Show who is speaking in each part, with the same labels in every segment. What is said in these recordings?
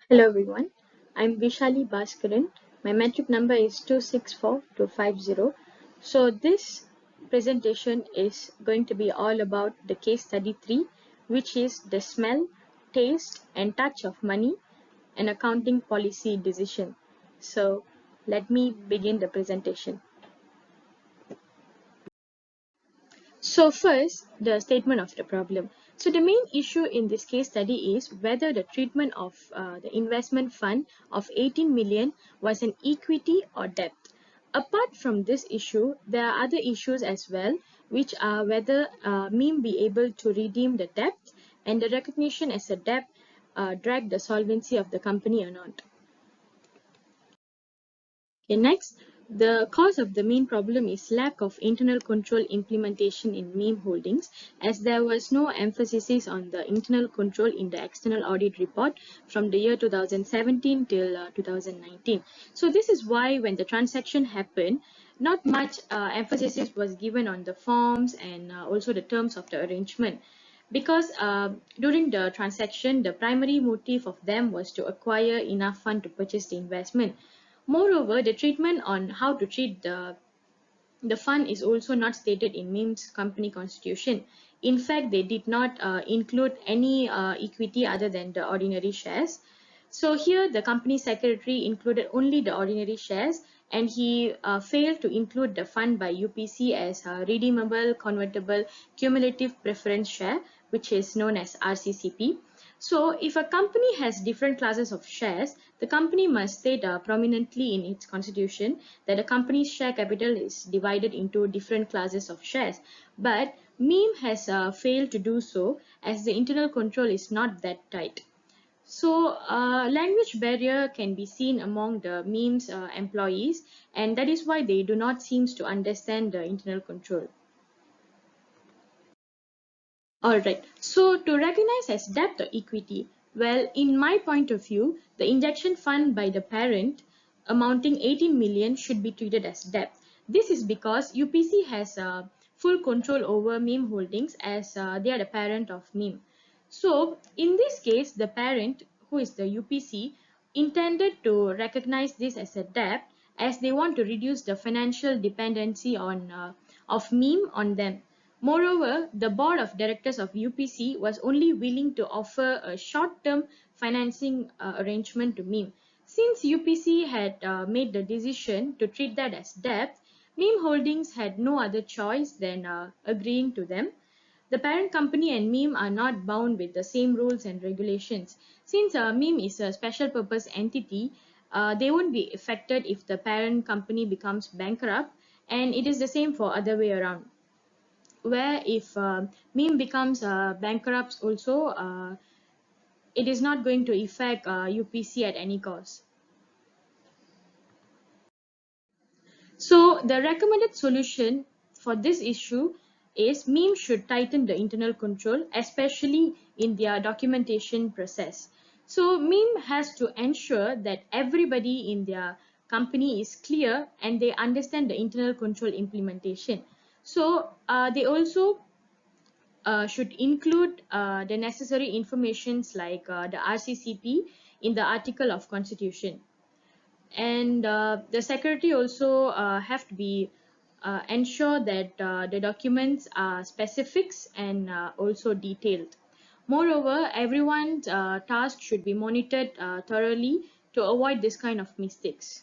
Speaker 1: Hello everyone, I'm Vieeshzalee Bascaran. My metric number is 264250. So this presentation is going to be all about the case study 3, which is the smell, taste and touch of money, an accounting policy decision. So let me begin the presentation. So first, the statement of the problem. So the main issue in this case study is whether the treatment of the investment fund of 18 million was an equity or debt. Apart from this issue, there are other issues as well, which are whether MEM be able to redeem the debt and the recognition as a debt drag the solvency of the company or not. Okay, next, the cause of the main problem is lack of internal control implementation in MEM holdings, as there was no emphasis on the internal control in the external audit report from the year 2017 till 2019. So this is why when the transaction happened, not much emphasis was given on the forms and also the terms of the arrangement. Because during the transaction, the primary motive of them was to acquire enough fund to purchase the investment. Moreover, the treatment on how to treat the fund is also not stated in MEM's company constitution. In fact, they did not include any equity other than the ordinary shares. So here the company secretary included only the ordinary shares, and he failed to include the fund by UPC as a redeemable convertible cumulative preference share, which is known as RCCP. So if a company has different classes of shares, the company must state prominently in its constitution that the company's share capital is divided into different classes of shares. But MEM has failed to do so, as the internal control is not that tight. So language barrier can be seen among the MEM's employees, and that is why they do not seem to understand the internal control. Alright, so to recognize as debt or equity, well, in my point of view, the injection fund by the parent amounting 18 million should be treated as debt. This is because UPC has full control over MEM holdings, as they are the parent of MEM. So in this case, the parent, who is the UPC, intended to recognize this as a debt, as they want to reduce the financial dependency of MEM on them. Moreover, the board of directors of UPC was only willing to offer a short-term financing arrangement to MEM. Since UPC had made the decision to treat that as debt, MEM Holdings had no other choice than agreeing to them. The parent company and MEM are not bound with the same rules and regulations. Since MEM is a special purpose entity, they won't be affected if the parent company becomes bankrupt, and it is the same for other way around, where if MEM becomes bankrupt also, it is not going to affect UPC at any cost. So the recommended solution for this issue is MEM should tighten the internal control, especially in their documentation process. So MEM has to ensure that everybody in their company is clear and they understand the internal control implementation. So they also should include the necessary informations like the RCCP in the article of constitution. And the secretary also have to be ensure that the documents are specifics and also detailed. Moreover, everyone's task should be monitored thoroughly to avoid this kind of mistakes.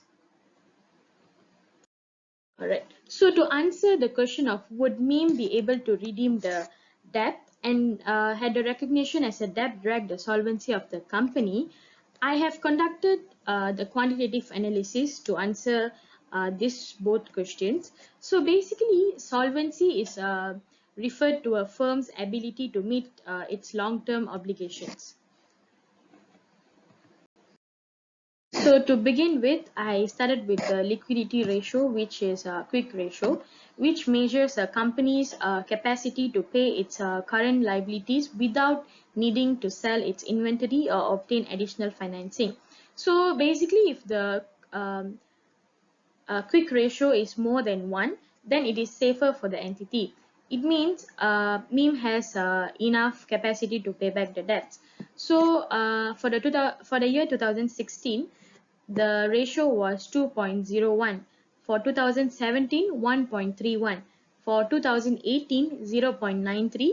Speaker 1: All right. So to answer the question of would MEM be able to redeem the debt and had the recognition as a debt drag the solvency of the company, I have conducted the quantitative analysis to answer this both questions. So basically, solvency is referred to a firm's ability to meet its long-term obligations. So to begin with, I started with the liquidity ratio, which is a quick ratio, which measures a company's capacity to pay its current liabilities without needing to sell its inventory or obtain additional financing. So basically, if the quick ratio is more than 1, then it is safer for the entity. It means MEM has enough capacity to pay back the debts. So for the year 2016, the ratio was 2.01. For 2017, 1.31. For 2018, 0.93.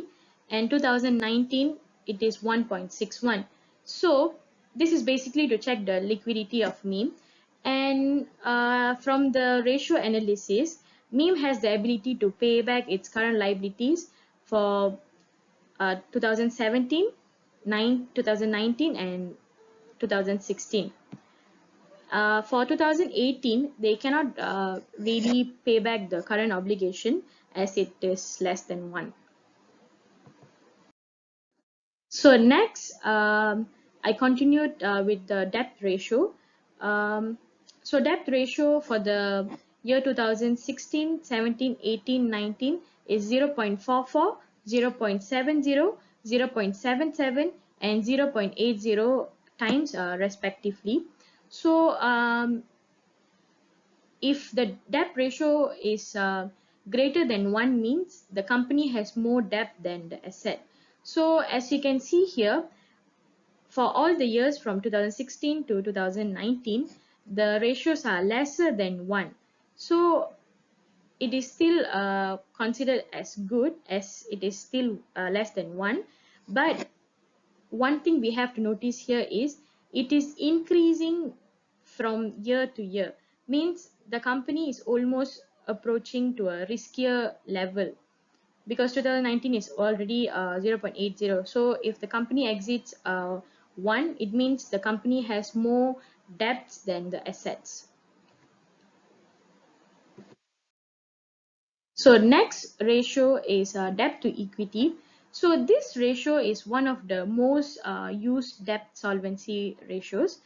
Speaker 1: And 2019, it is 1.61. So this is basically to check the liquidity of meme. And from the ratio analysis, meme has the ability to pay back its current liabilities for 2017, 2019, and 2016. For 2018, they cannot really pay back the current obligation as it is less than 1. So next, I continued with the debt ratio. Um, so debt ratio for the year 2016, 17, 18, 19 is 0.44, 0.70, 0.77, and 0.80 times respectively. So if the debt ratio is greater than 1 means the company has more debt than the asset. So as you can see here, for all the years from 2016 to 2019, the ratios are lesser than 1. So it is still considered as good as it is still less than 1. But one thing we have to notice here is it is increasing from year to year. Means the company is almost approaching to a riskier level, because 2019 is already 0.80. So if the company exits 1, it means the company has more debts than the assets. So next ratio is debt to equity. So this ratio is one of the most used debt solvency ratios,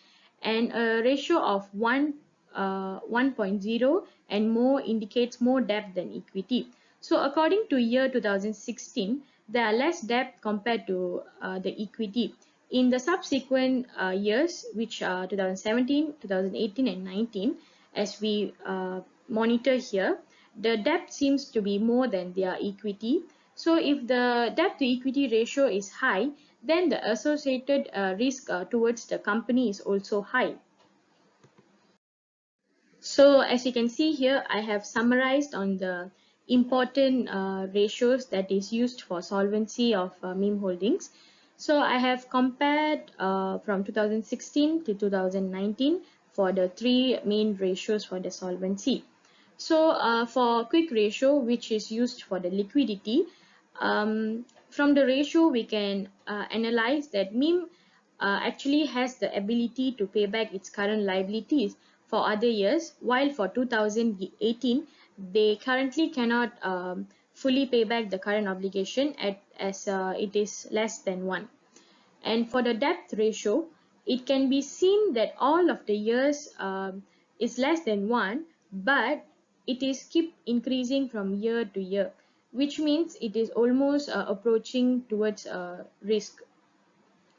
Speaker 1: and a ratio of 1.0 and more indicates more debt than equity. So according to year 2016, there are less debt compared to the equity. In the subsequent years, which are 2017, 2018, and 19, as we monitor here, the debt seems to be more than their equity. So if the debt to equity ratio is high, then the associated risk towards the company is also high. So as you can see here, I have summarized on the important ratios that is used for solvency of meme holdings. So I have compared from 2016 to 2019 for the 3 main ratios for the solvency. So for quick ratio, which is used for the liquidity, from the ratio we can analyze that meme actually has the ability to pay back its current liabilities for other years, while for 2018 they currently cannot fully pay back the current obligation as it is less than 1. And for the debt ratio, it can be seen that all of the years is less than 1, but it is keep increasing from year to year, which means it is almost approaching towards risk.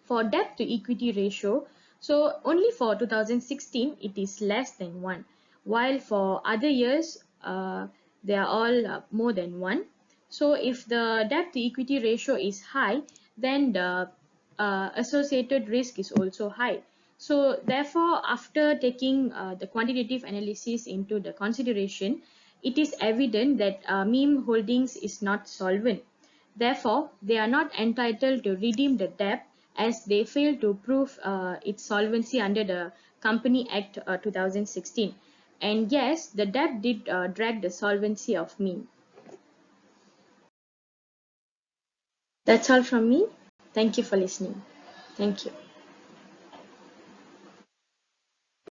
Speaker 1: For debt to equity ratio, so only for 2016 it is less than 1, while for other years they are all more than 1. So if the debt to equity ratio is high, then the associated risk is also high. So therefore, after taking the quantitative analysis into the consideration, it is evident that meme holdings is not solvent. Therefore, they are not entitled to redeem the debt as they fail to prove its solvency under the Company Act 2016. And yes, the debt did drag the solvency of meme. That's all from me. Thank you for listening. Thank you.